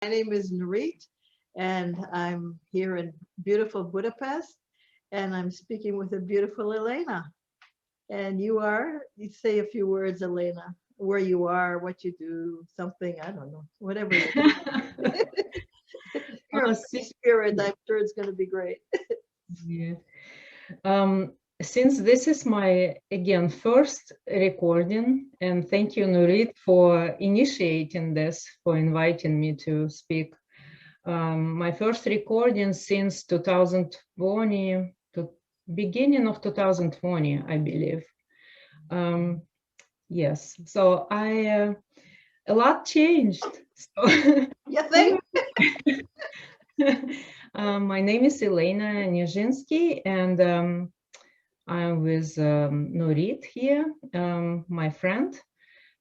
My name is Nurit, and I'm here in beautiful Budapest, and I'm speaking with a beautiful Elena. And you say a few words, Elena, where you are, what you do, something, I don't know, whatever you do. You're a free Since, spirit, I'm sure it's going to be great. yeah. um, since this is my, again, first recording, and thank you, Nurit, for initiating this, for inviting me to speak. My first recording since 2020, to beginning of 2020, I believe. Yes, so a lot changed. So You think? my name is Elena Nijinsky, and I'm with Nurit here, my friend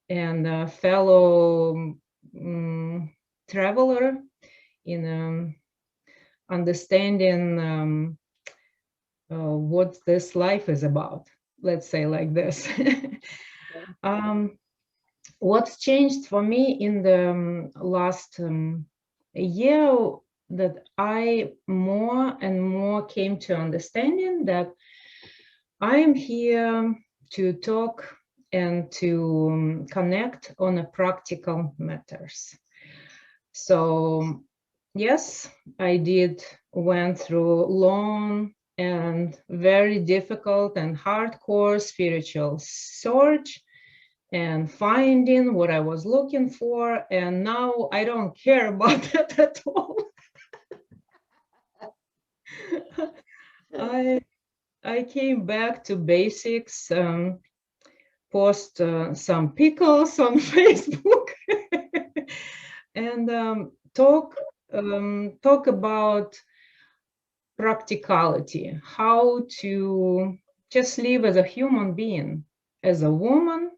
and a fellow traveler in understanding what this life is about. Let's say like this. What's changed for me in the last year, that I more and more came to understanding that I am here to talk and to connect on a practical matters. So yes, I went through long and very difficult and hardcore spiritual search and finding what I was looking for, and now I don't care about that at all. I came back to basics, post some pickles on Facebook, and talk about practicality, how to just live as a human being, as a woman,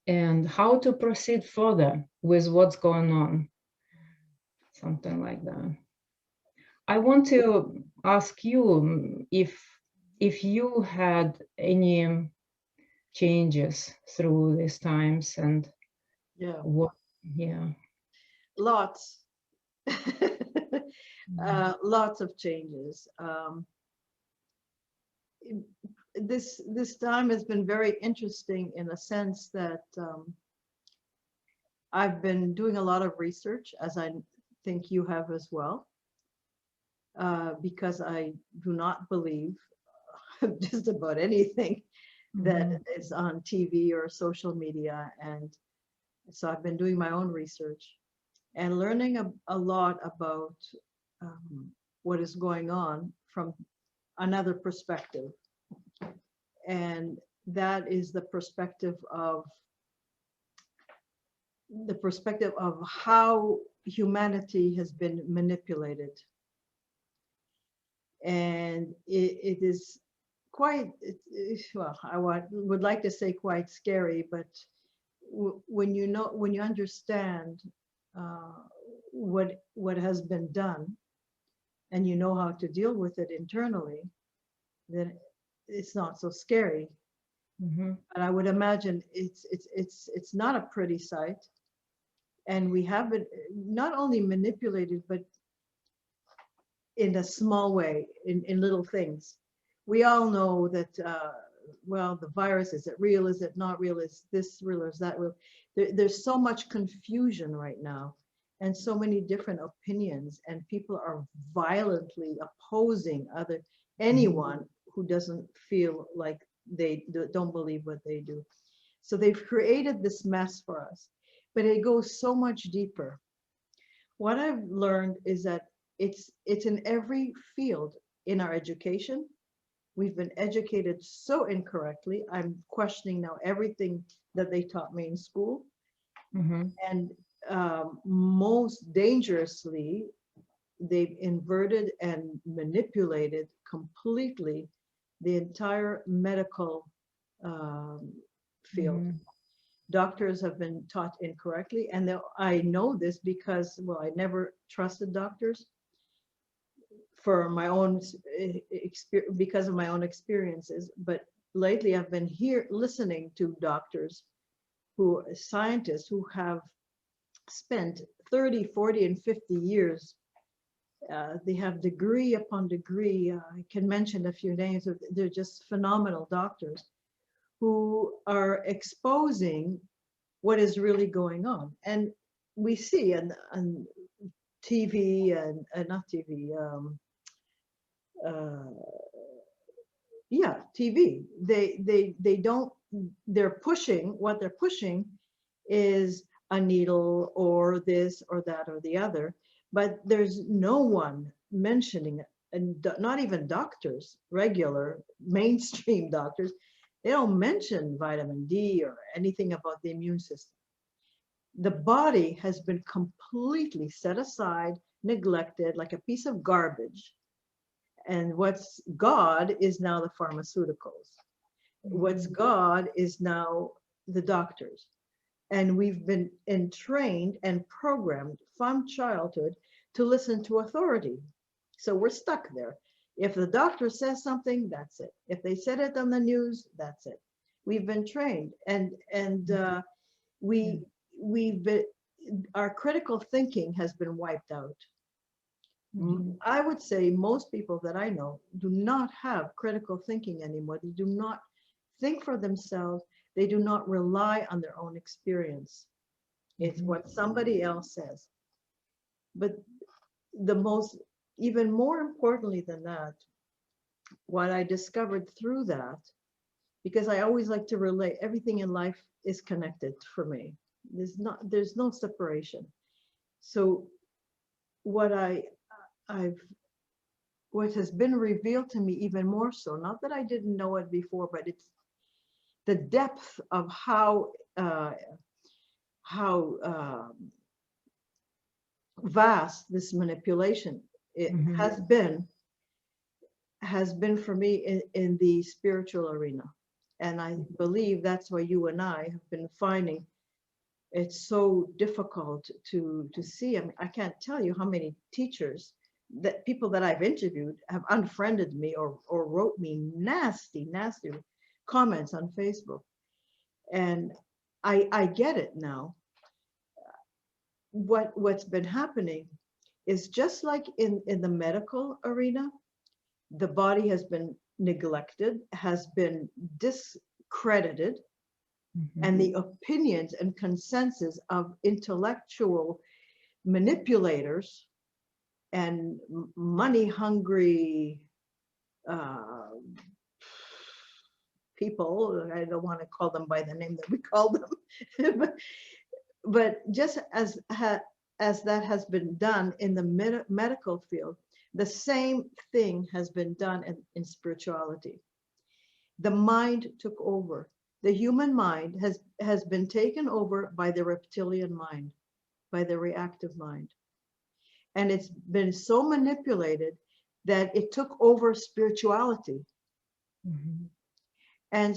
and how to proceed further with what's going on, something like that. I want to ask you if you had any changes through these times, and Yeah, what, yeah. lots. Lots of changes. This time has been very interesting in a sense that I've been doing a lot of research, as I think you have as well, because I do not believe just about anything that is on TV or social media. And so I've been doing my own research and learning a lot about what is going on from another perspective. And that is the perspective of how humanity has been manipulated. And it is quite, well, would like to say quite scary, but when you understand what has been done, and you know how to deal with it internally, then it's not so scary. But I would imagine it's not a pretty sight, and we have been not only manipulated, but in a small way, in little things. We all know that, well, the virus, is it real? Is it not real? Is this real or is that real? There's so much confusion right now and so many different opinions, and people are violently opposing anyone who doesn't feel like they don't believe what they do. So they've created this mess for us, but it goes so much deeper. What I've learned is that it's in every field. In our education, we've been educated so incorrectly. I'm questioning now everything that they taught me in school. And most dangerously, they've inverted and manipulated completely the entire medical field. Doctors have been taught incorrectly, and I know this because, well, I never trusted doctors for my own experience, because of my own experiences. But lately I've been listening to doctors scientists who have spent 30, 40, and 50 years. They have degree upon degree. I can mention a few names. They're just phenomenal doctors who are exposing what is really going on. And we see on TV and not TV, yeah, TV. They don't. They're pushing. What they're pushing is a needle or this or that or the other, but there's no one mentioning it, and not even doctors, regular mainstream doctors. They don't mention vitamin D or anything about the immune system. The body has been completely set aside, neglected, like a piece of garbage. And what's God is now the pharmaceuticals. What's God is now the doctors. And we've been entrained and programmed from childhood to listen to authority. So we're stuck there. If the doctor says something, that's it. If they said it on the news, that's it. We've been trained, and we've been, our critical thinking has been wiped out. I would say most people that I know do not have critical thinking anymore. They do not think for themselves. They do not rely on their own experience. It's what somebody else says. But even more importantly than that, what I discovered through that, because I always like to relate, everything in life is connected for me. There's no separation. So what has been revealed to me even more so, not that I didn't know it before, but it's the depth of how vast this manipulation has been for me in the spiritual arena. And I believe that's why you and I have been finding it's so difficult to see. I mean, I can't tell you how many teachers, that people that I've interviewed, have unfriended me or wrote me nasty comments on Facebook. And I get it now. What's been happening is just like in the medical arena, the body has been neglected, has been discredited, and the opinions and consensus of intellectual manipulators and money-hungry people, I don't want to call them by the name that we call them, but just as that has been done in the medical field, the same thing has been done in spirituality. The mind took over. The human mind has been taken over by the reptilian mind, by the reactive mind. And it's been so manipulated that it took over spirituality. And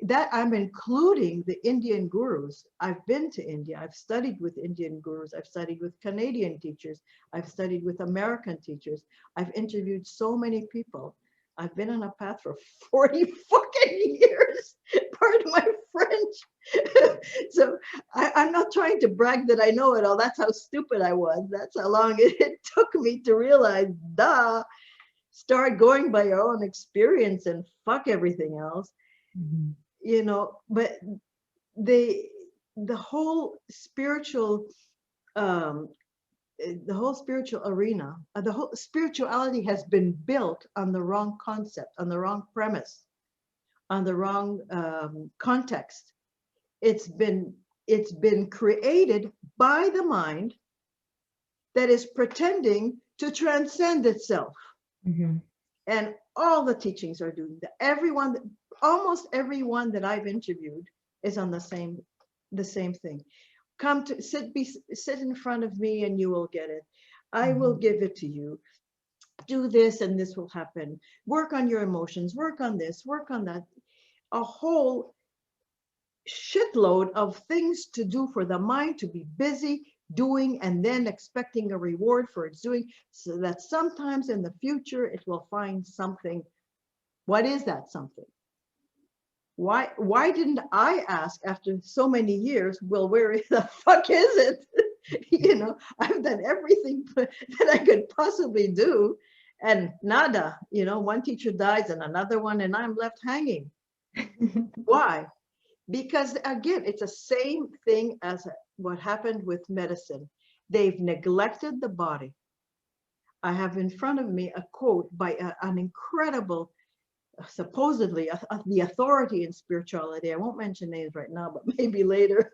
that I'm including the Indian gurus. I've been to India. I've studied with Indian gurus. I've studied with Canadian teachers. I've studied with American teachers. I've interviewed so many people. I've been on a path for 40 fucking years. Pardon my French. So I'm not trying to brag that I know it all. That's how stupid I was. That's how long it took me to realize, start going by your own experience and fuck everything else. You know, but the whole spiritual arena, the whole spirituality has been built on the wrong concept, on the wrong premise, on the wrong context. It's been created by the mind that is pretending to transcend itself. And all the teachings are doing that. Almost everyone that I've interviewed is on the same thing. Come to sit in front of me and you will get it. I will give it to you. Do this and this will happen. Work on your emotions, work on this, work on that. A whole shitload of things to do for the mind to be busy doing, and then expecting a reward for its doing, so that sometimes in the future it will find something. What is that something? Why didn't I ask after so many years, well, where the fuck is it? You know, I've done everything that I could possibly do, and nada, you know, one teacher dies and another one, and I'm left hanging. Why? Because again, it's the same thing as what happened with medicine. They've neglected the body. I have in front of me a quote by an incredible, supposedly the authority in spirituality. I won't mention names right now, but maybe later.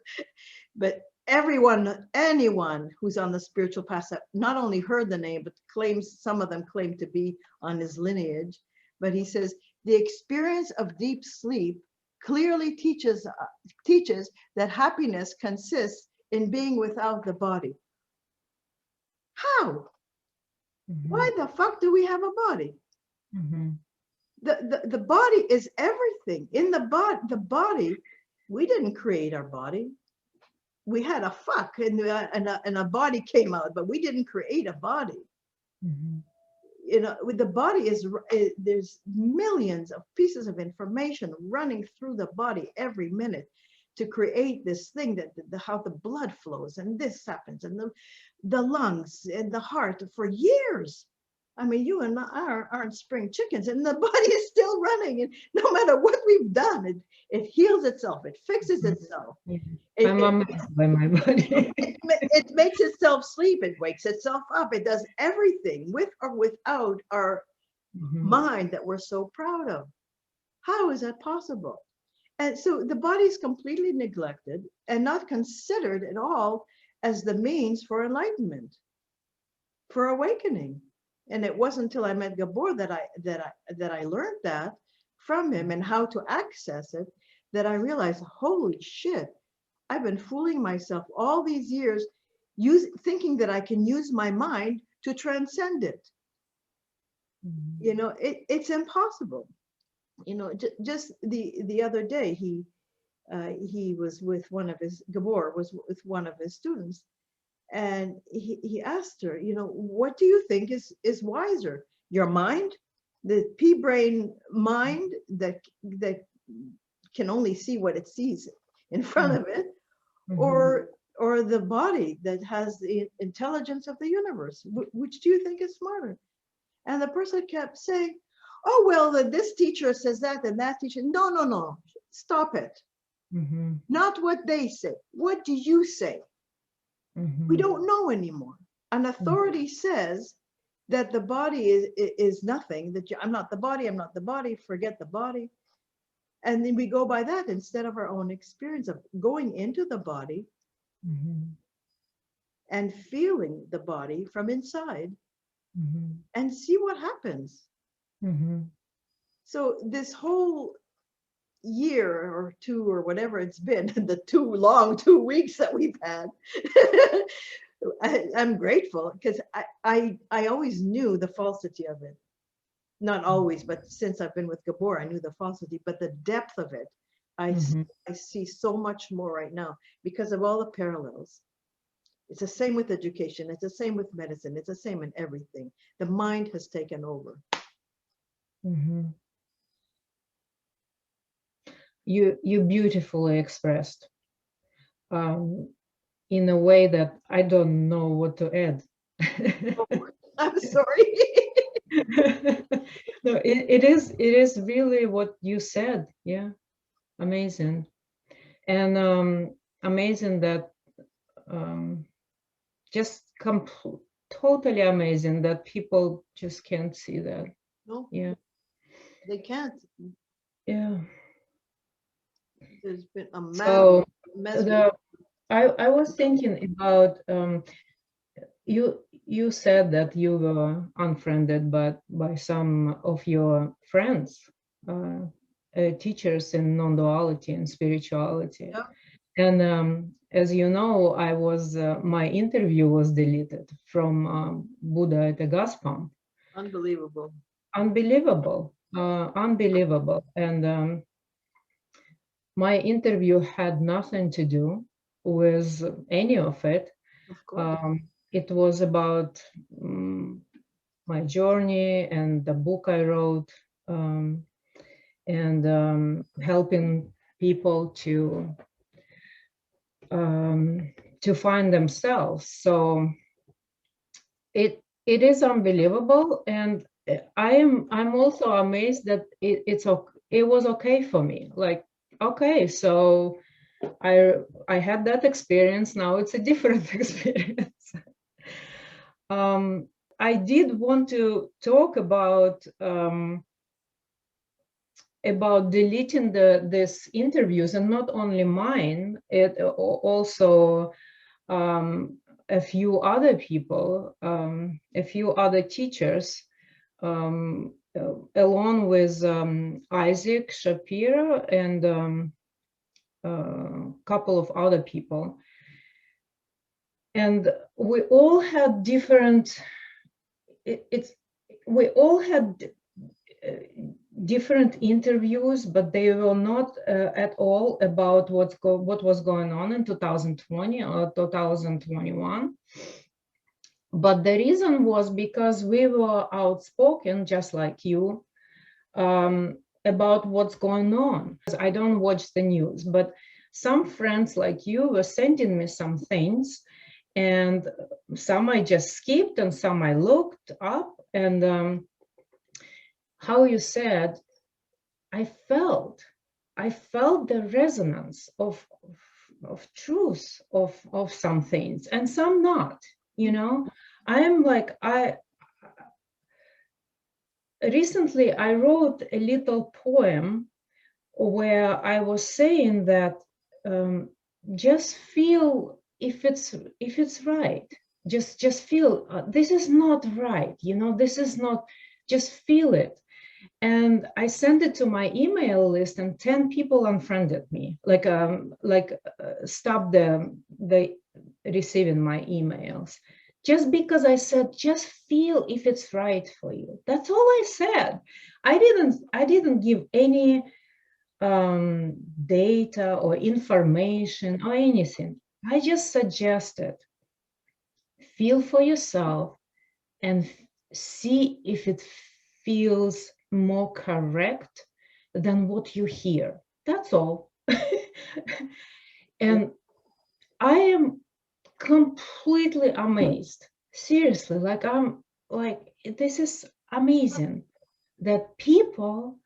But anyone who's on the spiritual path that not only heard the name, but claims, some of them claim to be on his lineage. But he says, the experience of deep sleep clearly teaches that happiness consists in being without the body. How? Why the fuck do we have a body? The body is everything. In the body, we didn't create our body. We had a fuck and a body came out, but we didn't create a body. You know, with the body there's millions of pieces of information running through the body every minute to create this thing that how the blood flows and this happens and the lungs and the heart for years. I mean, you and I aren't spring chickens, and the body is still running, and no matter what we've done, it heals itself, it fixes itself. I'm amazed by my body. It makes itself sleep, it wakes itself up, it does everything with or without our mind that we're so proud of. How is that possible? And so the body is completely neglected and not considered at all as the means for enlightenment, for awakening. And it wasn't until I met Gabor that I learned that from him and how to access it, that I realized, holy shit, I've been fooling myself all these years, thinking that I can use my mind to transcend it. You know, it's impossible. You know, just the other day, he was with Gabor was with one of his students, and he asked her, you know, what do you think is wiser, your mind, the pea-brain mind that can only see what it sees in front of it, or the body that has the intelligence of the universe? Which do you think is smarter? And the person kept saying, oh, well, this teacher says that and that teacher. No, stop it. Not what they say. What do you say? We don't know anymore. An authority says that the body is nothing, that I'm not the body, forget the body. And then we go by that instead of our own experience of going into the body and feeling the body from inside and see what happens. So this whole year or two or whatever it's been, the 2 weeks that we've had, I'm grateful, because I always knew the falsity of it. Not always, but since I've been with Gabor, I knew the falsity, but the depth of it, I see so much more right now because of all the parallels. It's the same with education. It's the same with medicine. It's the same in everything. The mind has taken over. You beautifully expressed in a way that I don't know what to add. Oh, I'm sorry. No, it is really what you said. Yeah, amazing, and amazing that just totally amazing that people just can't see that. No, yeah, they can't. Yeah. There's been a So mess. I was thinking about you said that you were unfriended by some of your friends, teachers in non-duality and spirituality. Yeah. And as you know, my interview was deleted from Buddha at the gas pump. Unbelievable. Unbelievable. And my interview had nothing to do with any of it. Of course. It was about my journey and the book I wrote. and helping people to find themselves. So it is unbelievable, and I'm also amazed that it was okay for me. Like, okay, so I had that experience. Now it's a different experience. I did want to talk about deleting these interviews, and not only mine. It also a few other people, a few other teachers, along with Isaac Shapiro and a couple of other people. And we all had different, we all had different interviews, but they were not at all about what was going on in 2020 or 2021. But the reason was because we were outspoken, just like you, about what's going on. I don't watch the news, but some friends like you were sending me some things, and some I just skipped and some I looked up, and how you said, I felt the resonance of truth of some things, and some not, you know. Recently I wrote a little poem where I was saying that just feel if it's right. Just feel this is not right, you know, this is not, just feel it. And I sent it to my email list, and 10 people unfriended me, stopped the receiving my emails, just because I said, just feel if it's right for you. That's all I said. I didn't give any data or information or anything. I just suggested, feel for yourself and see if it feels more correct than what you hear. That's all. And I am completely amazed. Seriously, this is amazing that people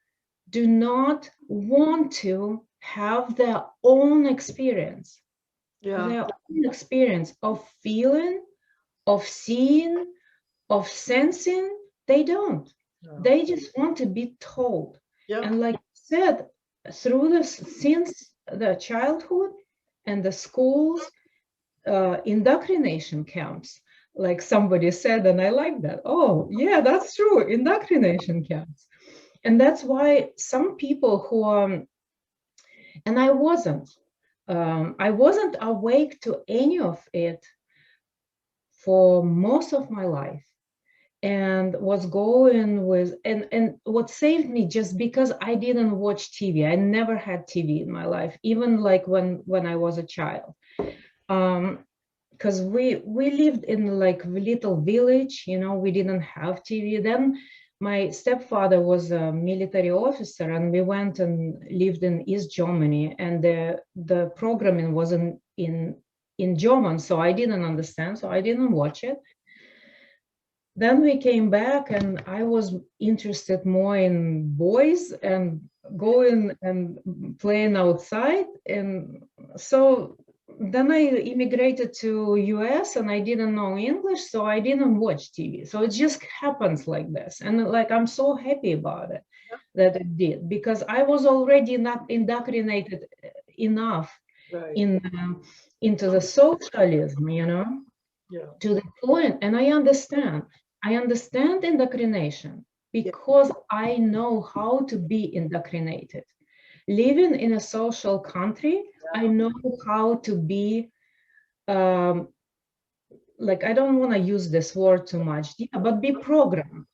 do not want to have their own experience. Yeah. Their own experience of feeling, of seeing, of sensing. They don't. No. They just want to be told. Yeah. And like I said, since the childhood and the schools, indoctrination camps, like somebody said, and I like that. Oh, yeah, that's true. Indoctrination camps. And that's why some people who are, and I wasn't awake to any of it for most of my life, and was going with, and what saved me, just because I didn't watch TV. I never had TV in my life, even like when I was a child. Because we lived in like a little village, you know, we didn't have TV. Then my stepfather was a military officer, and we went and lived in East Germany, and the programming was in German, so I didn't understand, so I didn't watch it. Then we came back, and I was interested more in boys and going and playing outside. And so then I immigrated to US, and I didn't know English, so I didn't watch TV. So it just happens like this. And like, I'm so happy about it, that it did, because I was already not indoctrinated enough into the socialism, you know, to the point. And I understand indoctrination, because I know how to be indoctrinated. Living in a social country, I know how to be, like, I don't want to use this word too much, but be programmed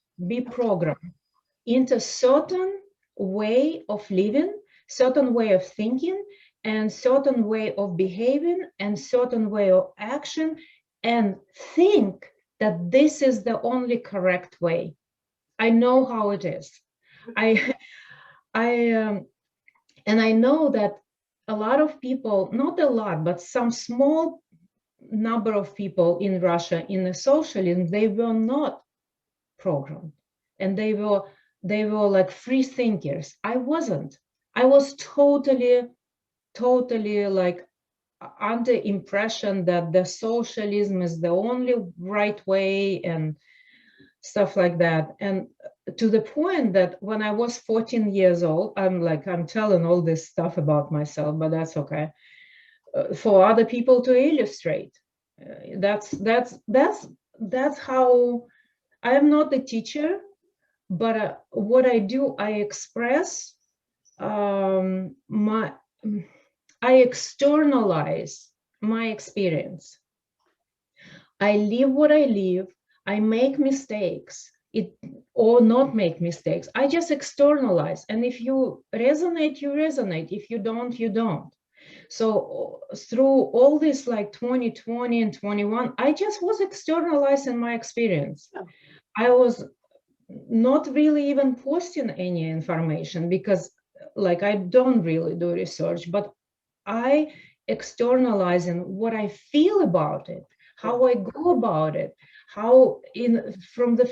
into certain way of living, certain way of thinking, and certain way of behaving, and certain way of action, and think that this is the only correct way. I know how it is. and I know that a lot of people, not a lot, but some small number of people in Russia in the socialism, they were not programmed, and they were like free thinkers. I wasn't. I was totally like under impression that the socialism is the only right way and stuff like that. And to the point that when I was 14 years old, I'm telling all this stuff about myself, but that's okay, for other people to illustrate. That's how. I am not a teacher, but what I do, I express I externalize my experience. I live what I live. I make mistakes, or not make mistakes. I just externalize. And if you resonate, you resonate. If you don't, you don't. So through all this, like 2020 and 21, I just was externalizing my experience. I was not really even posting any information because like I don't really do research, but I externalizing what I feel about it, how I go about it, how from the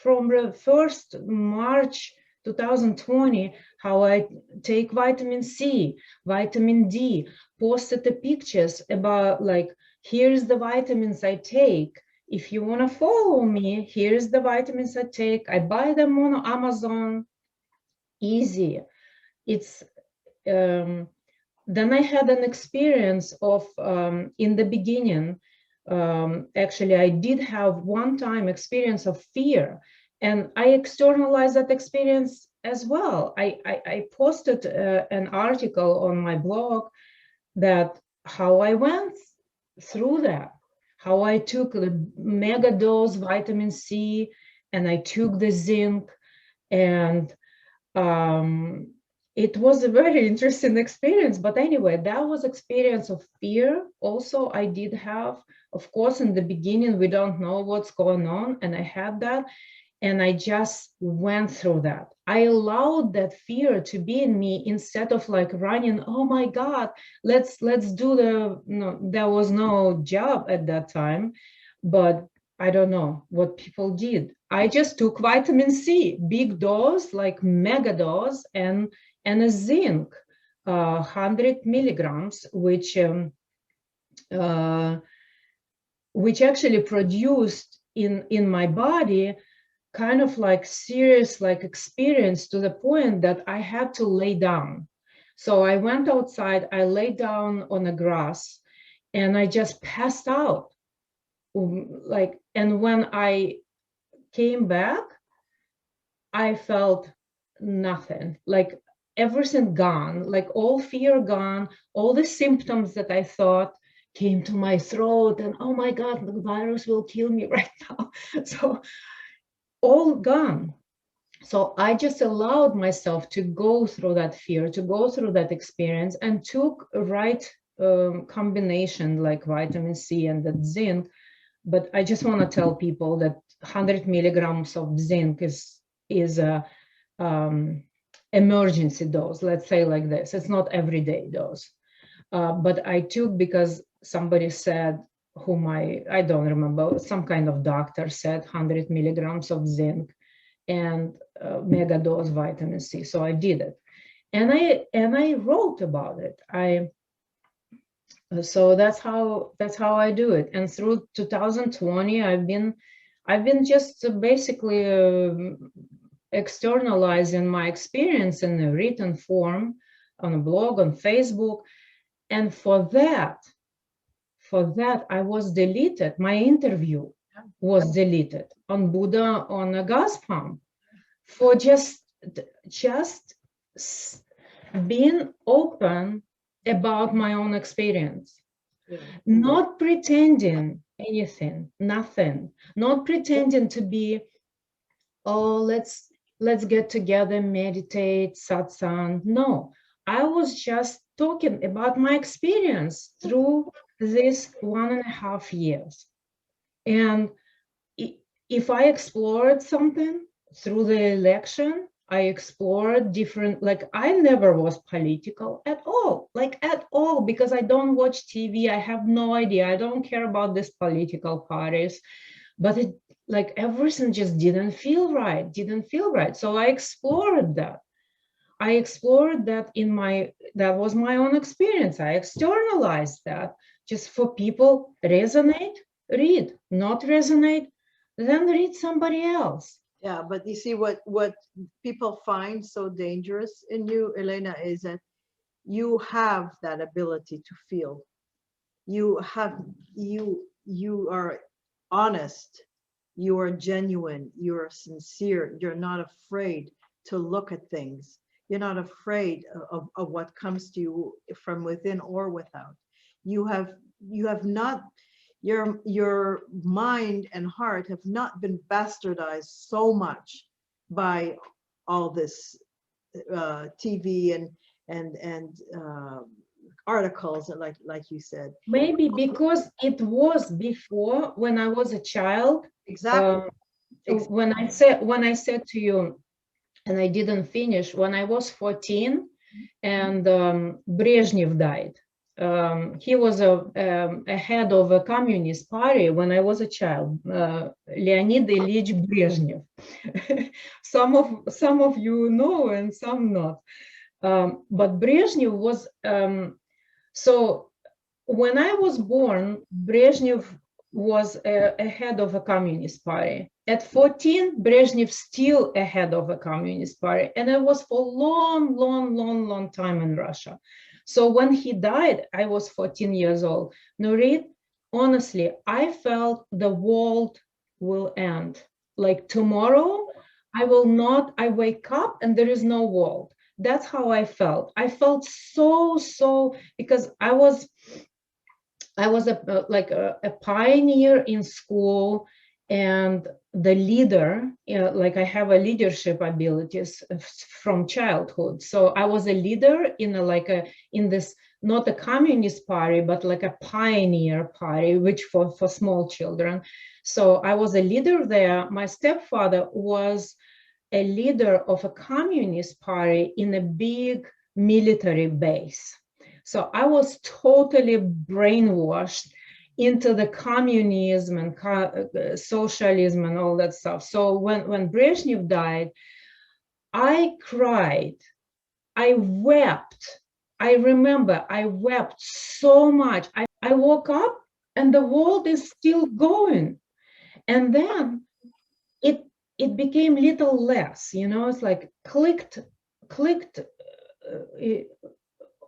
1st March 2020, how I take vitamin C, vitamin D, posted the pictures about like, here's the vitamins I take. If you want to follow me, here's the vitamins I take. I buy them on Amazon. Easy. It's then I had an experience of in the beginning. Actually, I did have one-time experience of fear, and I externalized that experience as well. I posted an article on my blog that how I went through that, how I took the mega dose vitamin C and I took the zinc, and it was a very interesting experience. But anyway, that was experience of fear. Also, I did have, of course, in the beginning, we don't know what's going on, and I had that, and I just went through that. I allowed that fear to be in me instead of like running, oh my God, let's do the, no, there was no job at that time, but I don't know what people did. I just took vitamin C, big dose, like mega dose, and a zinc, 100 milligrams, which actually produced in my body kind of like serious like experience to the point that I had to lay down. So I went outside, I lay down on the grass, and I just passed out. Like, and when I came back, I felt nothing, like everything gone, like all fear gone, all the symptoms that I thought came to my throat, and oh my God, the virus will kill me right now. So all gone. So I just allowed myself to go through that fear, to go through that experience, and took a right combination like vitamin C and that zinc. But I just want to tell people that 100 milligrams of zinc is a emergency dose, let's say like this. It's not everyday dose. But I took because somebody said, whom I don't remember, some kind of doctor said 100 milligrams of zinc and mega dose vitamin C. So I did it, and I wrote about it. So that's how I do it. And through 2020, I've been just basically externalizing my experience in a written form on a blog, on Facebook, and for that I was deleted. My interview was deleted on Buddha on a gas pump for just being open about my own experience. Yeah. Not pretending anything, nothing, not pretending to be, oh, let's get together, meditate, satsang. No, I was just talking about my experience through this 1.5 years. And if I explored something through the election, I explored different, like I never was political at all, like at all, because I don't watch TV. I have no idea. I don't care about these political parties, but it, like everything just didn't feel right, didn't feel right. So I explored that. I explored that in my, that was my own experience. I externalized that. Just for people resonate, read, not resonate, then read somebody else. Yeah, but you see what people find so dangerous in you, Elena, is that you have that ability to feel. You have you are honest, you are genuine, you are sincere, you're not afraid to look at things. You're not afraid of what comes to you from within or without. You have not, your mind and heart have not been bastardized so much by all this TV and articles, like you said. Maybe because it was before when I was a child. Exactly. When I said to you, and I didn't finish, when I was 14 and Brezhnev died. He was a head of a communist party when I was a child, Leonid Ilyich Brezhnev. Some of you know and some not. But Brezhnev was, so when I was born, Brezhnev was a head of a communist party. At 14, Brezhnev still a head of a communist party, and it was for long time in Russia. So when he died, I was 14 years old. Nurit, honestly, I felt the world will end. Like tomorrow, I will not, I wake up and there is no world. That's how I felt. I felt so, because I was a pioneer in school and the leader, like I have a leadership abilities from childhood. So I was a leader in this, not a communist party, but like a pioneer party, which for small children. So I was a leader there. My stepfather was a leader of a communist party in a big military base. So I was totally brainwashed into the communism and socialism and all that stuff. So when Brezhnev died, I cried, I wept. I remember I wept so much. I woke up and the world is still going. And then it became little less, it's like clicked,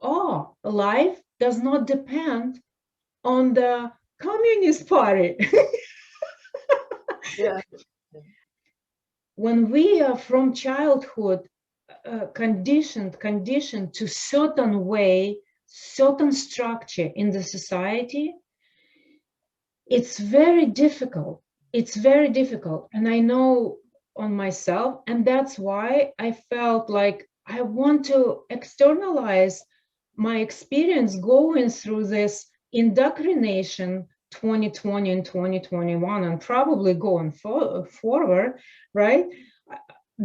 oh, life does not depend on the Communist Party. Yeah. When we are from childhood conditioned to certain way, certain structure in the society, it's very difficult. It's very difficult. And I know on myself, and that's why I felt like I want to externalize my experience going through this indoctrination 2020 and 2021 and probably going forward, right?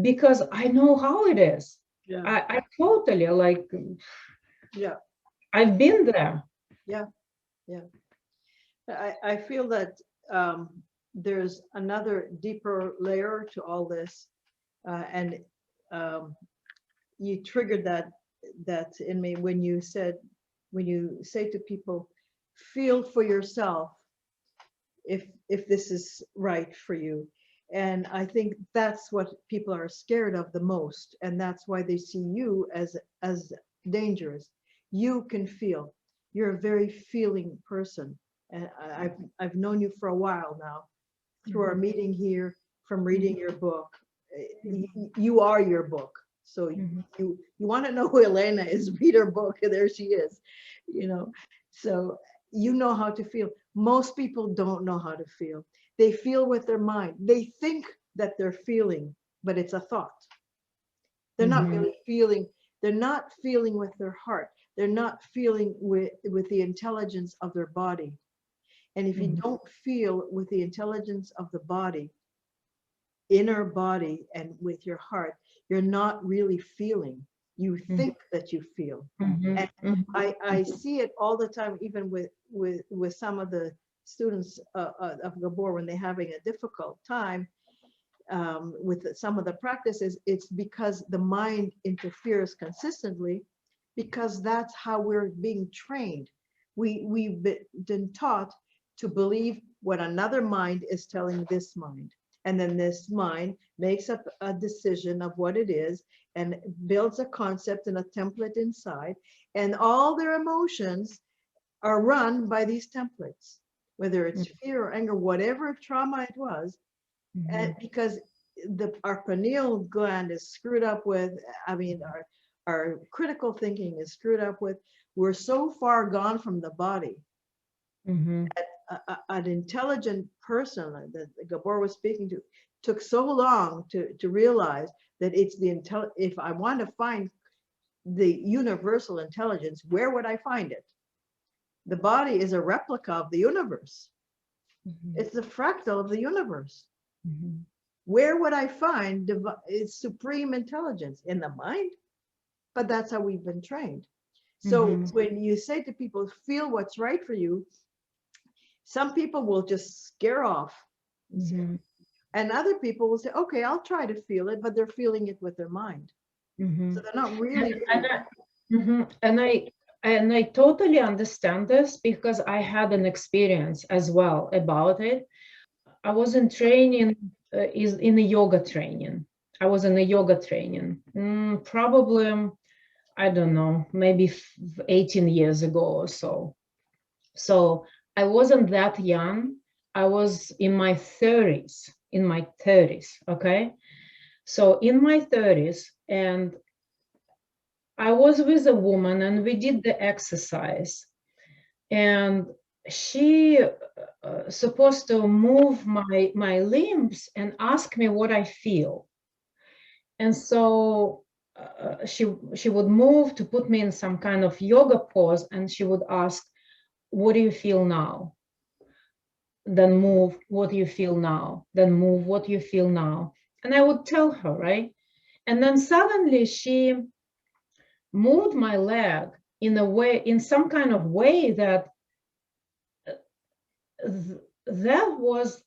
Because I know how it is. Yeah. I totally like, Yeah. I've been there. Yeah. I feel that there's another deeper layer to all this, and you triggered that in me when you say to people, feel for yourself if this is right for you. And I think that's what people are scared of the most, and that's why they see you as dangerous. You can feel. You're a very feeling person, and I've known you for a while now, through our meeting here, from reading your book. You are your book. So you want to know who Elena is, read her book, and there she is. So you know how to feel. Most people don't know how to feel. They feel with their mind. They think that they're feeling, but it's a thought. They're not really feeling. They're not feeling with their heart. They're not feeling with the intelligence of their body. And if you don't feel with the intelligence of the body, inner body and with your heart, you're not really feeling. You think that you feel. And I see it all the time, even with some of the students of Gabor when they're having a difficult time with some of the practices. It's because the mind interferes consistently, because that's how we're being trained. We've been taught to believe what another mind is telling this mind. And then this mind makes up a decision of what it is and builds a concept and a template inside. And all their emotions are run by these templates, whether it's fear or anger, whatever trauma it was. And because our pineal gland is screwed up with, I mean, our critical thinking is screwed up with, we're so far gone from the body. An intelligent person that Gabor was speaking to took so long to realize that it's the if I want to find the universal intelligence, where would I find it? The body is a replica of the universe. It's the fractal of the universe. Where would I find its supreme intelligence? In the mind? But that's how we've been trained. So when you say to people, feel what's right for you, some people will just scare off. And other people will say, okay, I'll try to feel it, but they're feeling it with their mind. So they're not really. And I totally understand this, because I had an experience as well about it. I was in training, in a yoga training. I was in a yoga training, probably, I don't know, maybe 18 years ago or so. So I wasn't that young. I was in my 30s, okay? So in my 30s, and I was with a woman and we did the exercise, and she supposed to move my limbs and ask me what I feel. And so she would move to put me in some kind of yoga pose, and she would ask, what do you feel now? Then move, what do you feel now? Then move, what do you feel now? And I would tell her, right? And then suddenly she moved my leg in some kind of way that was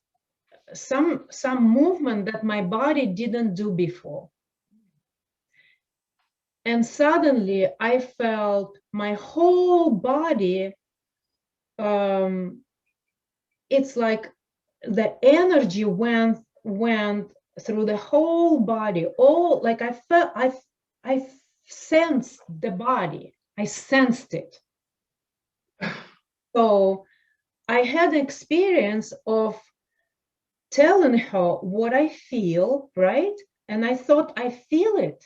some movement that my body didn't do before. And suddenly I felt my whole body, it's like the energy went through the whole body, all like I felt, I sensed the body, I sensed it. So I had the experience of telling her what I feel, right? And I thought I feel it.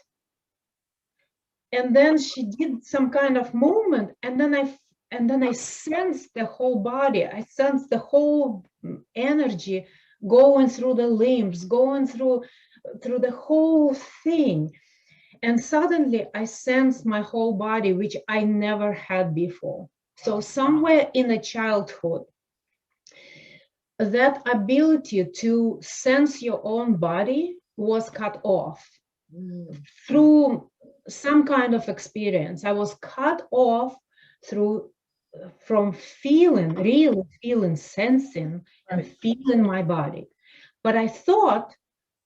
And then she did some kind of movement, and then I sensed the whole body. I sensed the whole energy going through the limbs, going through the whole thing. And suddenly I sensed my whole body, which I never had before. So somewhere in the childhood, that ability to sense your own body was cut off through some kind of experience. I was cut off from feeling, really feeling, sensing, and feeling my body. But I thought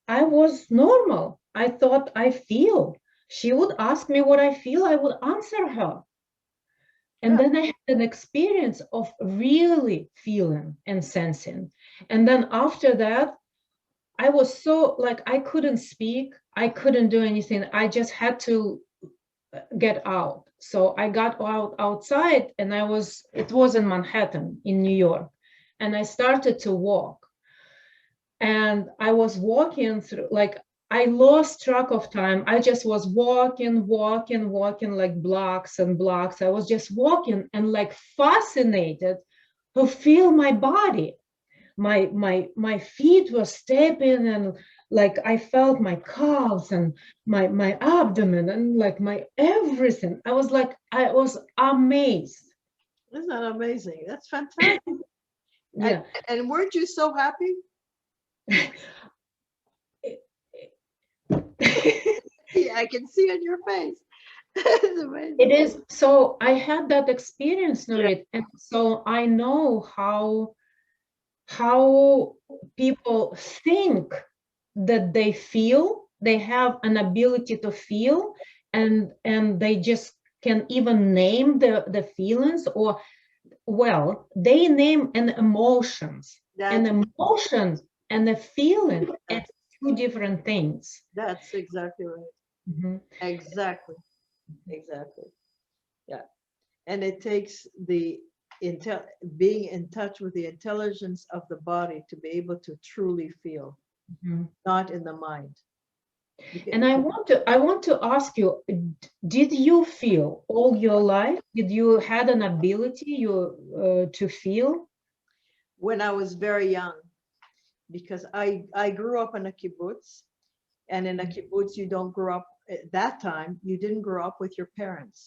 I was normal. I thought I feel. She would ask me what I feel, I would answer her. And then I had an experience of really feeling and sensing. And then after that, I was so like, I couldn't speak, I couldn't do anything. I just had to get out. So I got outside, and it was in Manhattan, in New York. And I started to walk. And I was walking through, like, I lost track of time. I just was walking like blocks and blocks. I was just walking and like fascinated to feel my body. My feet were stepping, and like I felt my calves and my abdomen and like my everything. I was amazed. Isn't that amazing? That's fantastic. Yeah. And weren't you so happy? Yeah, I can see on your face. It's amazing. It is. So I had that experience, Yeah, Nurit, and so I know how people think that they feel, they have an ability to feel, and they just can even name the feelings, or well, they name an emotions, and that's emotions and the feeling are that's two different things. that's exactly right. Mhm. Exactly, exactly. Yeah. And it takes the intel being in touch with the intelligence of the body to be able to truly feel, Mhm. not in the mind. And I want to ask you, did you feel all your life? Did you had an ability to feel? When I was very young, because I grew up in a kibbutz, and in a kibbutz you don't grow up at that time. You didn't grow up with your parents,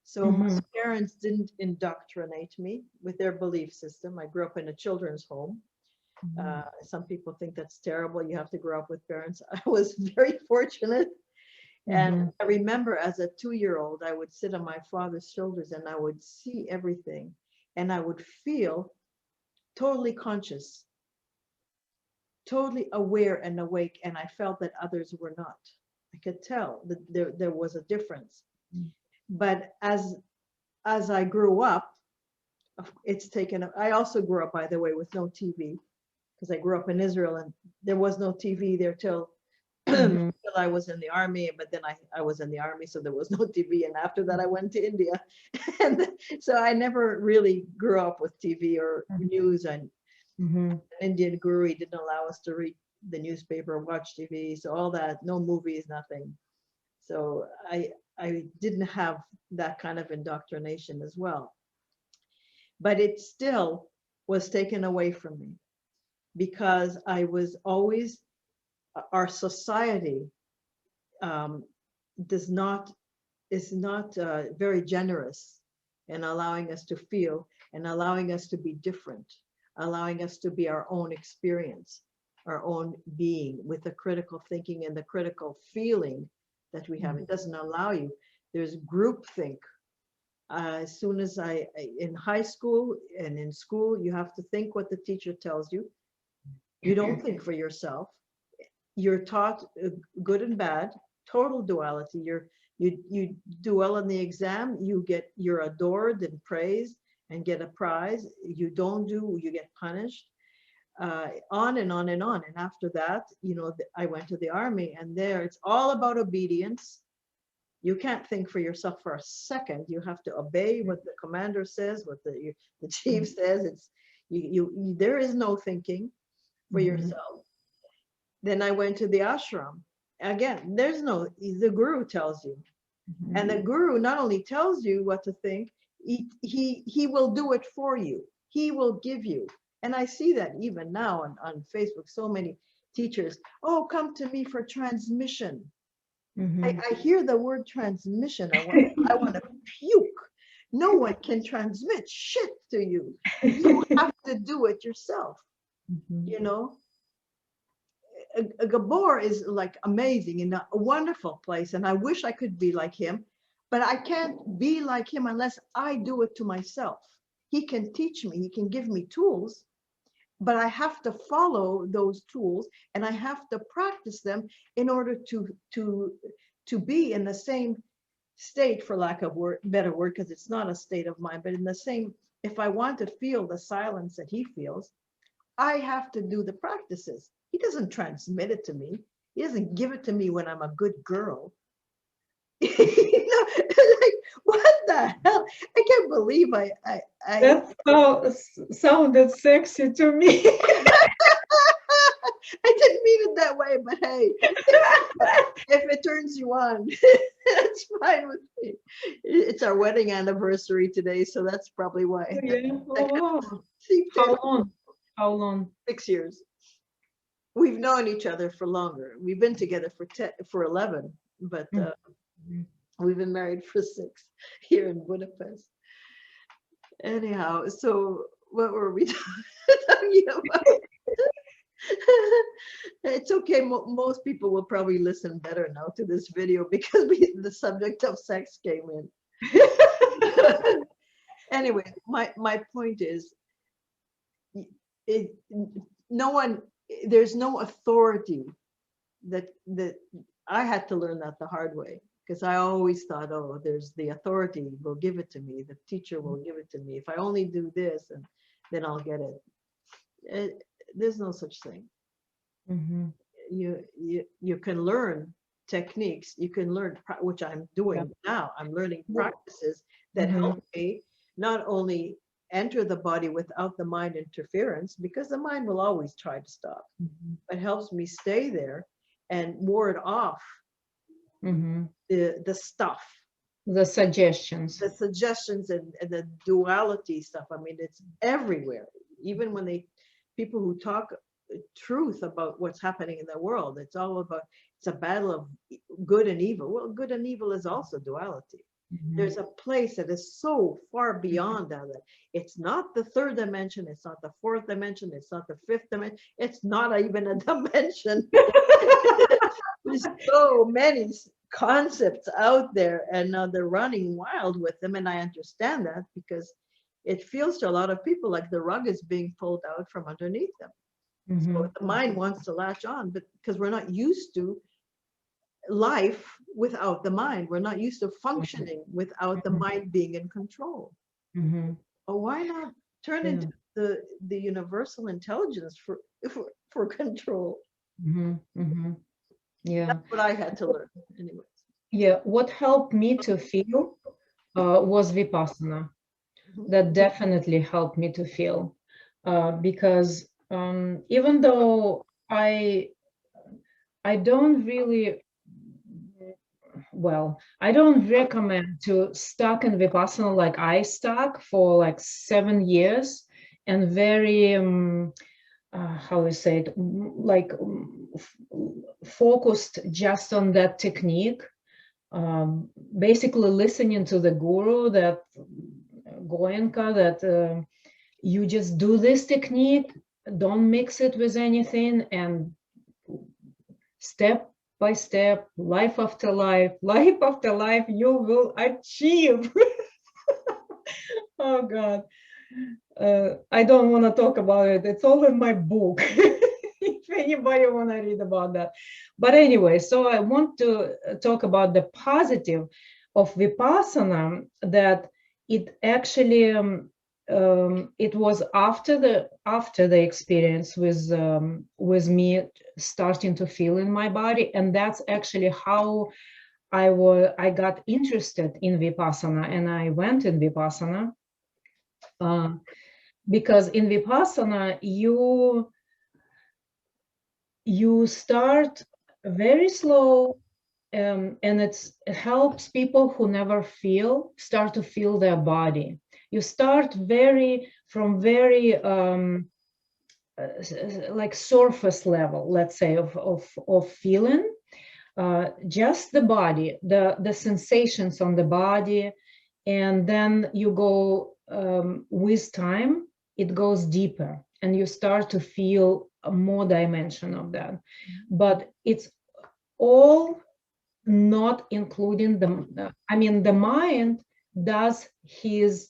so my Mhm. parents didn't indoctrinate me with their belief system. I grew up in a children's home. Mhm. Some people think that's terrible. You have to grow up with parents. I was very fortunate. And Mhm. I remember as a 2-year-old, I would sit on my father's shoulders and I would see everything and I would feel totally conscious, totally aware and awake. And I felt that others were not. I could tell that there was a difference. But as I grew up, it's taken, I also grew up, by the way, with no TV because I grew up in Israel and there was no TV there till Mhm. till I was in the army, but then I was in the army, so there was no TV. And after that, I went to India. And so I never really grew up with TV or news. And Mhm. an Indian guru, he didn't allow us to read the newspaper, watch TV. So all that, no movies, nothing. So I didn't have that kind of indoctrination as well. But it still was taken away from me because I was always, our society um, does not is not very generous in allowing us to feel and allowing us to be different, allowing us to be our own experience, our own being with the critical thinking and the critical feeling that we have. It doesn't allow you. There's groupthink. As soon as in high school and in school, you have to think what the teacher tells you. You don't think for yourself. You're taught good and bad, total duality. You do well in the exam, you're adored and praised and get a prize. You don't do, you get punished. On and on and on. And after that, I went to the army, and there it's all about obedience. You can't think for yourself for a second. You have to obey what the commander says, what the chief says. It's there is no thinking for Mhm. yourself. Then I went to the ashram. Again, there's no, the guru tells you. And the guru not only tells you what to think, he will do it for you. He will give you. And I see that even now on Facebook, so many teachers, oh, come to me for transmission. Mhm. I hear the word transmission. I want to puke. No one can transmit shit to you. You have to do it yourself, Mhm. you know? Gabor is like amazing and a wonderful place, and I wish I could be like him, but I can't be like him unless I do it to myself. He can teach me, he can give me tools, but I have to follow those tools and I have to practice them in order to be in the same state, for lack of better word, because it's not a state of mind, but in the same, if I want to feel the silence that he feels, I have to do the practices. He doesn't transmit it to me. He doesn't give it to me when I'm a good girl. Like, what the hell? I can't believe I That sounded sexy to me. I didn't mean it that way, but hey, if it turns you on, that's fine with me. It's our wedding anniversary today, so that's probably why. Yeah. Oh, wow. See, How long? How long? 6 years. We've known each other for longer. We've been together for 11, but Mhm. we've been married for 6 here in Budapest. Anyhow, so what were we talking about? It's okay. Most people will probably listen better now to this video because the subject of sex came in. Anyway, my point is, it, no one, there's no authority that I had to learn that the hard way, because I always thought, oh, there's the authority will give it to me, the teacher will give it to me. If I only do this, and then I'll get it. There's no such thing. Mm-hmm. You can learn techniques, you can learn, which I'm doing now. I'm learning practices that help me not only enter the body without the mind interference, because the mind will always try to stop, but helps me stay there and ward off the stuff, the suggestions, and the duality stuff. I mean, it's everywhere. Even when people who talk truth about what's happening in the world, it's all about, it's a battle of good and evil. Well, good and evil is also duality. There's a place that is so far beyond that. It's not the third dimension, it's not the fourth dimension, it's not the fifth dimension, it's not even a dimension. There's so many concepts out there, and now they're running wild with them, and I understand that, because it feels to a lot of people like the rug is being pulled out from underneath them. So the mind wants to latch on, but because we're not used to life without the mind, we're not used to functioning without the mind being in control. Well, why not turn into the universal intelligence for control? Yeah, that's what I had to learn anyways. Yeah, what helped me to feel was Vipassana. That definitely helped me to feel, because even though I don't really, well, I don't recommend to stuck in Vipassana like I stuck for like 7 years, and very how we say it, like focused just on that technique, basically listening to the guru, that Goenka, that you just do this technique, don't mix it with anything, and step by step, life after life, you will achieve. Oh God. I don't want to talk about it. It's all in my book. If anybody want to read about that. But anyway, so I want to talk about the positive of Vipassana, that it actually it was after the experience with me starting to feel in my body, and that's actually how I got interested in Vipassana, and I went in Vipassana. Because in Vipassana, you start very slow, and it helps people who never start to feel their body. You start from very like surface level, let's say, of feeling, just the body, the sensations on the body, and then you go with time, it goes deeper, and you start to feel more dimension of that. But it's all not including the mind does his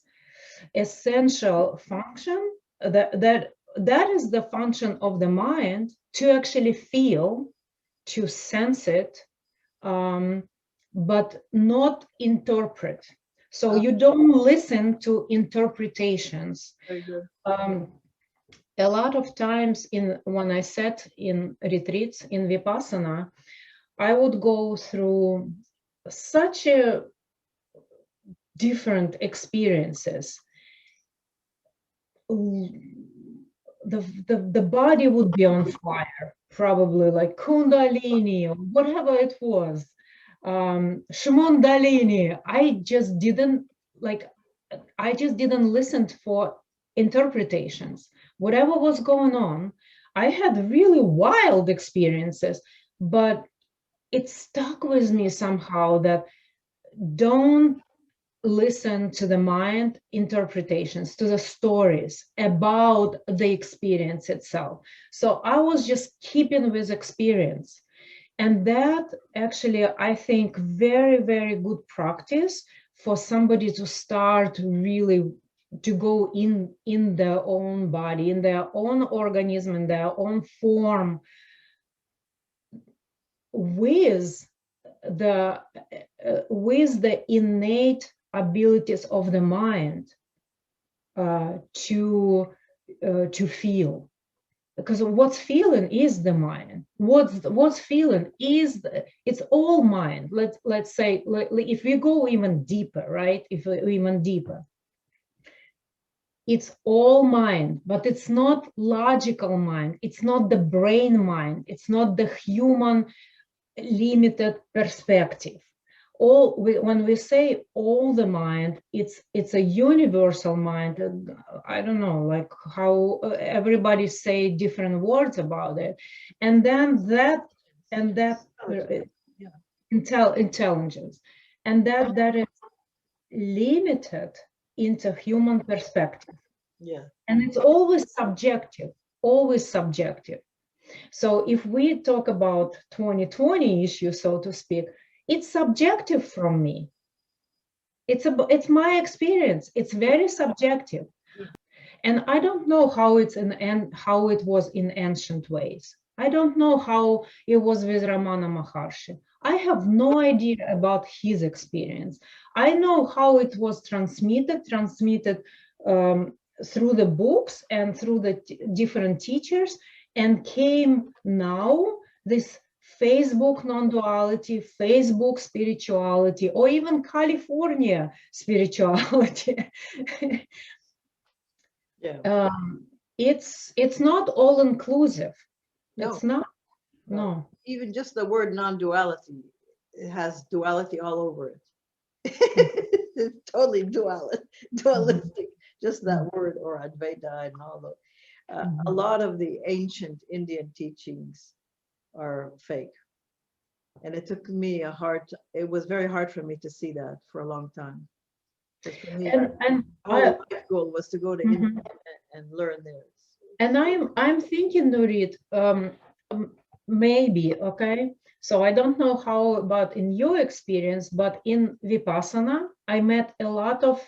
essential function. That is the function of the mind, to actually feel, to sense it, but not interpret. So you don't listen to interpretations. Very good. A lot of times when I sat in retreats in Vipassana, I would go through such a different experiences. The body would be on fire, probably like Kundalini or whatever it was, Shmundalini. I just didn't listen for interpretations. Whatever was going on, I had really wild experiences, but it stuck with me somehow that don't listen to the mind interpretations, to the stories about the experience itself. So I was just keeping with experience. And that actually, I think, very, very good practice for somebody to start really to go in their own body, in their own organism, in their own form, with the innate abilities of the mind to feel. Because what's feeling is the mind. What's feeling is it's all mind. Let's say if we go even deeper, right? If we even deeper, it's all mind, but it's not logical mind. It's not the brain mind. It's not the human limited perspective. When we say all the mind, it's a universal mind. I don't know, like how everybody say different words about it, and then that intelligence, and that is limited into human perspective. Yeah. And it's always subjective, always subjective. So if we talk about 2020 issue, so to speak, it's subjective from me. It's my experience. It's very subjective. And I don't know how how it was in ancient ways. I don't know how it was with Ramana Maharshi. I have no idea about his experience. I know how it was transmitted through the books and through the different teachers, and came now this Facebook non-duality, Facebook spirituality, or even California spirituality. Yeah. It's not all inclusive. No. It's not. No. Even just the word non-duality, it has duality all over it. It's totally dualistic. Just that word, or Advaita, and all the a lot of the ancient Indian teachings are fake. And it took me it was very hard for me to see that for a long time. For me, my goal was to go to India and learn theirs. And I'm thinking, Nurit, maybe, okay? So I don't know how about in your experience, but in Vipassana, I met a lot of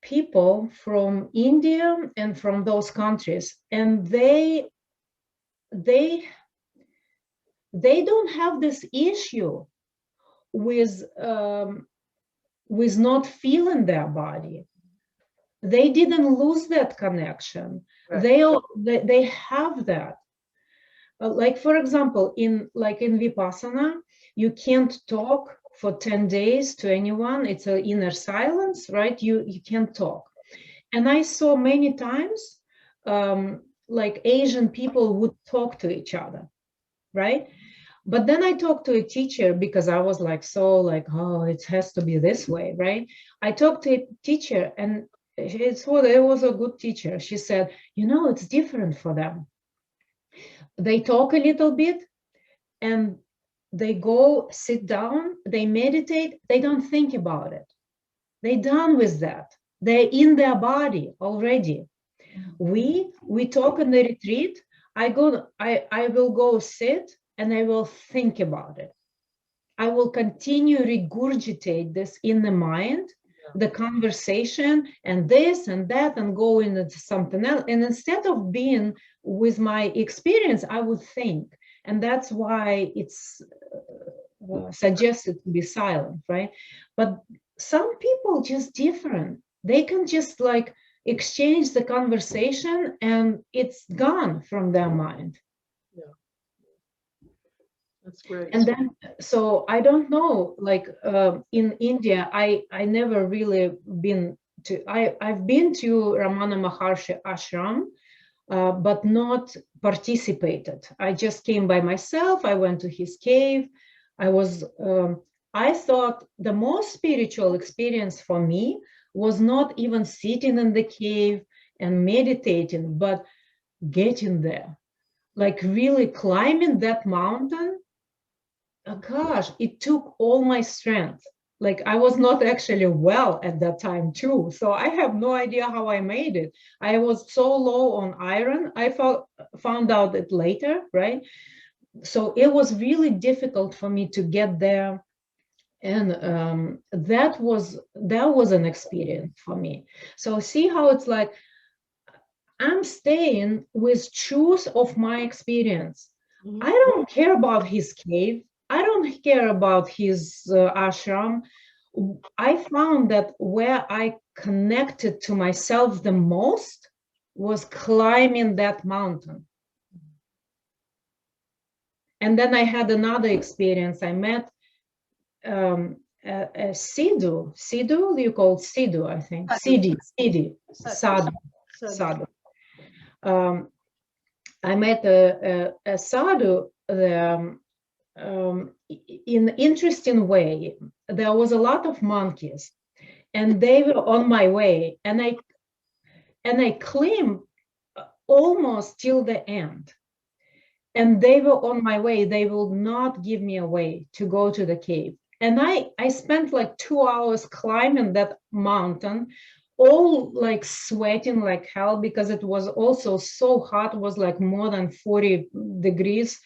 people from India and from those countries, and they don't have this issue with not feeling their body. They didn't lose that connection. Right. They have that. Like, for example, in Vipassana, you can't talk for 10 days to anyone. It's an inner silence, right? You can't talk. And I saw many times, like Asian people would talk to each other, right? But then I talked to a teacher, because I was like, oh, it has to be this way, right? I talked to a teacher, and it was a good teacher. She said, it's different for them. They talk a little bit, and they go sit down, they meditate, they don't think about it. They're done with that. They're in their body already. We talk in the retreat. I will go sit, and I will think about it. I will continue regurgitate this in the mind, the conversation, and this and that, and go into something else. And instead of being with my experience, I would think. And that's why it's suggested to be silent, right? But some people just different. They can just like exchange the conversation, and it's gone from their mind. Yeah. That's great. And then, so I don't know, like in India, I never really been to, I've been to Ramana Maharshi ashram, but not participated. I just came by myself. I went to his cave. I thought the most spiritual experience for me was not even sitting in the cave and meditating, but getting there, like really climbing that mountain. Oh gosh, it took all my strength. Like I was not actually well at that time too. So I have no idea how I made it. I was so low on iron. I found out it later, right? So it was really difficult for me to get there. And that was an experience for me. So see how it's like, I'm staying with truth of my experience. I don't care about his cave. I don't care about his ashram. I found that where I connected to myself the most was climbing that mountain. And then I had another experience. I met a Sidhu. Sidhu, you call it Sidhu, I think. Siddhi, Sadhu. I met a sadhu in an interesting way. There was a lot of monkeys, and they were on my way, and I climbed almost till the end. And they were on my way. They will not give me a way to go to the cave. And I spent like 2 hours climbing that mountain, all like sweating like hell, because it was also so hot. It was like more than 40 degrees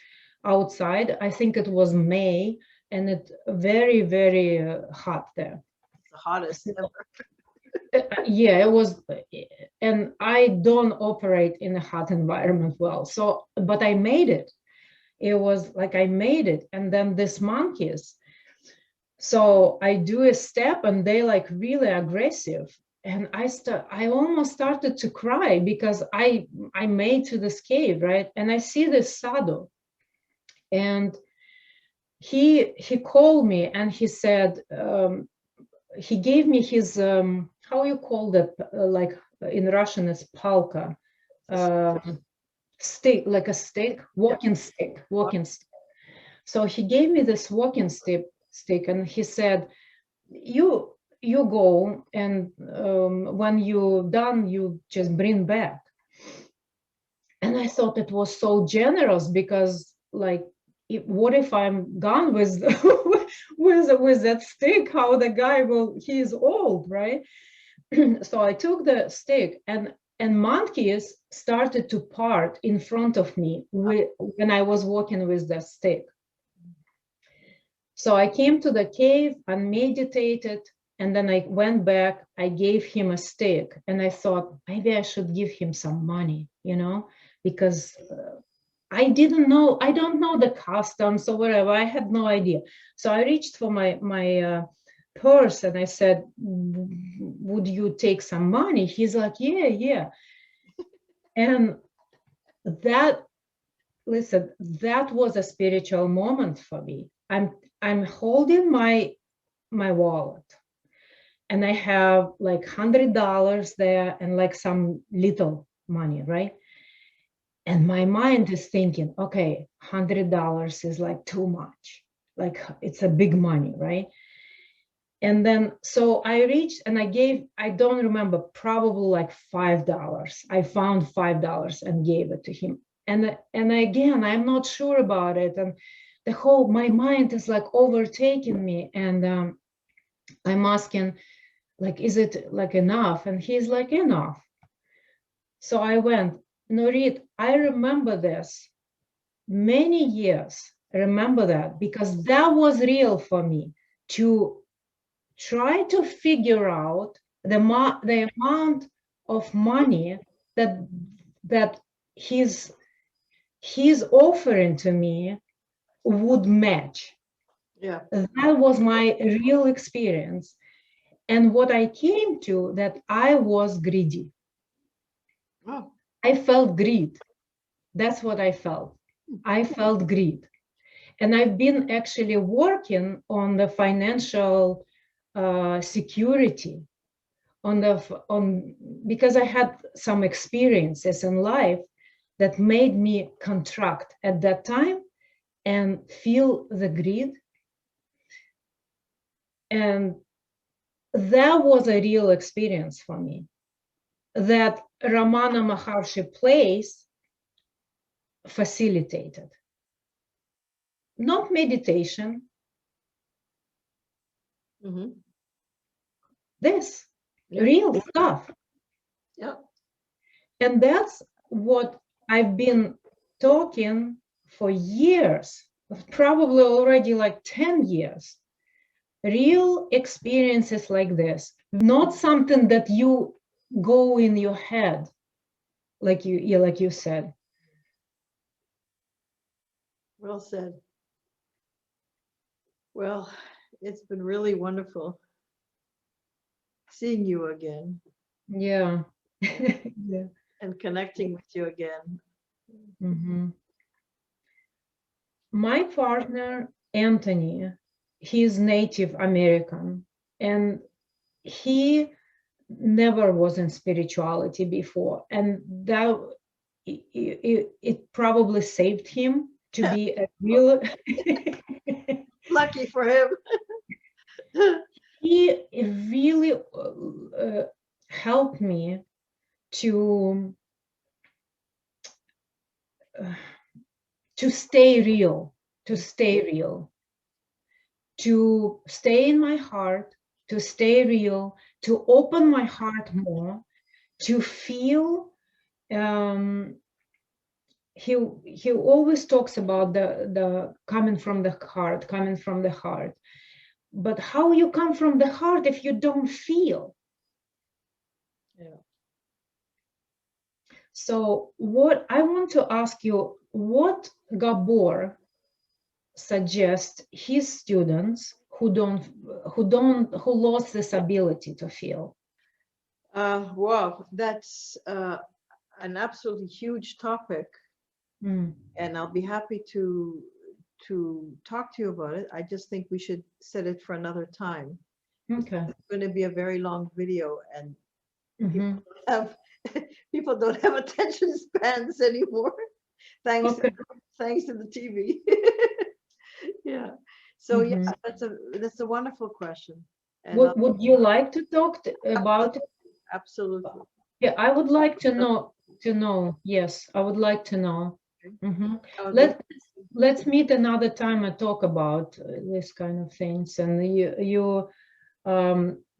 outside. I think it was May, and it's very, very hot there. It's the hottest ever. Yeah, it was, and I don't operate in a hot environment well. So, but I made it. It was like I made it. And then these monkeys, so I do a step and they like really aggressive. And I almost started to cry because I made to this cave, right? And I see this sadhu, and he called me and he said, he gave me his how you call that, like in Russian is palka, stick, like a stick, walking stick. So he gave me this walking stick, and he said, you go, and when you're done, you just bring back. And I thought it was so generous, because like, what if I'm gone with with that stick? How the guy he's old, right? So I took the stick, and monkeys started to part in front of me when I was walking with the stick. So I came to the cave and meditated, and then I went back. I gave him a stick, and I thought maybe I should give him some money, because I don't know the customs or whatever. I had no idea. So I reached for my purse, and I said, would you take some money? He's like, yeah. And that was a spiritual moment for me. I'm holding my wallet, and I have like $100 there and like some little money, right? And my mind is thinking, okay, $100 is like too much. Like it's a big money, right? And then, so I reached and I don't remember, probably like $5. I found $5 and gave it to him. And again, I'm not sure about it. And my mind is like overtaking me. And I'm asking, like, is it like enough? And he's like, enough. So I went, Nurit, I remember this many years. Remember that, because that was real for me, to try to figure out the amount of money that he's offering to me would match. Yeah. That was my real experience. And what I came to, that I was greedy. Oh. I felt greed. That's what I felt. I felt greed. And I've been actually working on the financial security, because I had some experiences in life that made me contract at that time and feel the greed. And that was a real experience for me, that Ramana Maharshi place facilitated. Not meditation, Mm-hmm. This Yeah. real stuff. Yeah. And that's what I've been talking for years, probably already like 10 years. Real experiences like this, not something that you go in your head, like you said. Well said. Well, it's been really wonderful seeing you again. Yeah. Yeah. And connecting with you again. Mm-hmm. My partner, Anthony, he's Native American, and he never was in spirituality before. And that it probably saved him to be a real... Lucky for him. He really helped me to stay real, to stay in my heart, to stay real, to open my heart more, to feel. He always talks about the coming from the heart. But how you come from the heart if you don't feel? Yeah. So what I want to ask you, what Gabor suggests his students who lost this ability to feel? Wow, that's an absolutely huge topic, and I'll be happy to talk to you about it. I just think we should set it for another time. Okay. It's going to be a very long video, and Mm-hmm. people don't have attention spans anymore, thanks to the TV. Yeah. So yeah, that's a wonderful question. And would you like to talk about it? Absolutely. Yeah, I would like to know. Yes, I would like to know. Mm-hmm. Let's meet another time and talk about this kind of things. And you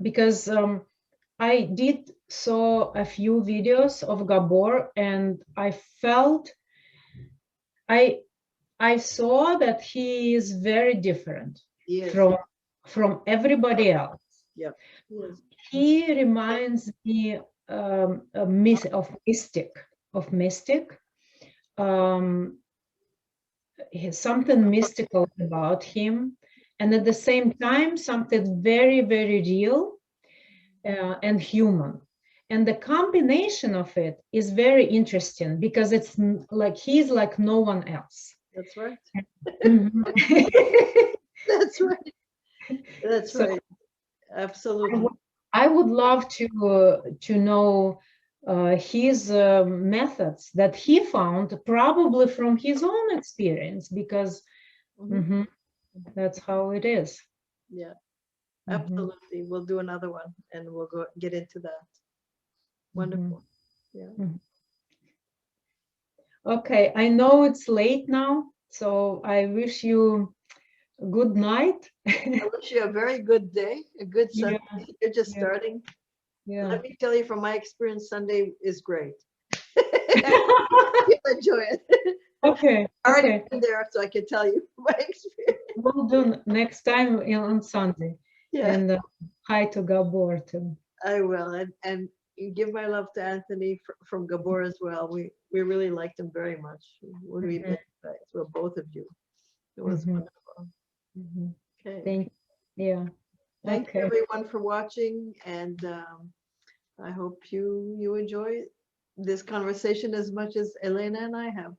because I did saw a few videos of Gabor, and I felt I saw that he is very different from everybody else. Yeah. Yes. He reminds me of mystic. Something mystical about him, and at the same time something very, very real and human. And the combination of it is very interesting because it's like he's like no one else. That's right. Mhm. That's right. That's right. Absolutely. I would love to know his methods that he found, probably from his own experience, because that's how it is. Yeah, absolutely. We'll do another one, and we'll get into that. Wonderful. Yeah. Okay, I know it's late now, so I wish you good night. I wish you a very good day, a good Sunday. You're just starting. Yeah. Let me tell you from my experience, Sunday is great. You'll enjoy it. Okay. I already been there, so I can tell you my experience. We'll do next time on Sunday. Yeah. And hi to Gabor too. I will, and give my love to Anthony from Gabor as well. We really liked him very much when we met. Well, both of you. It was wonderful. Okay. Thank you everyone for watching, and I hope you enjoy this conversation as much as Elena and I have.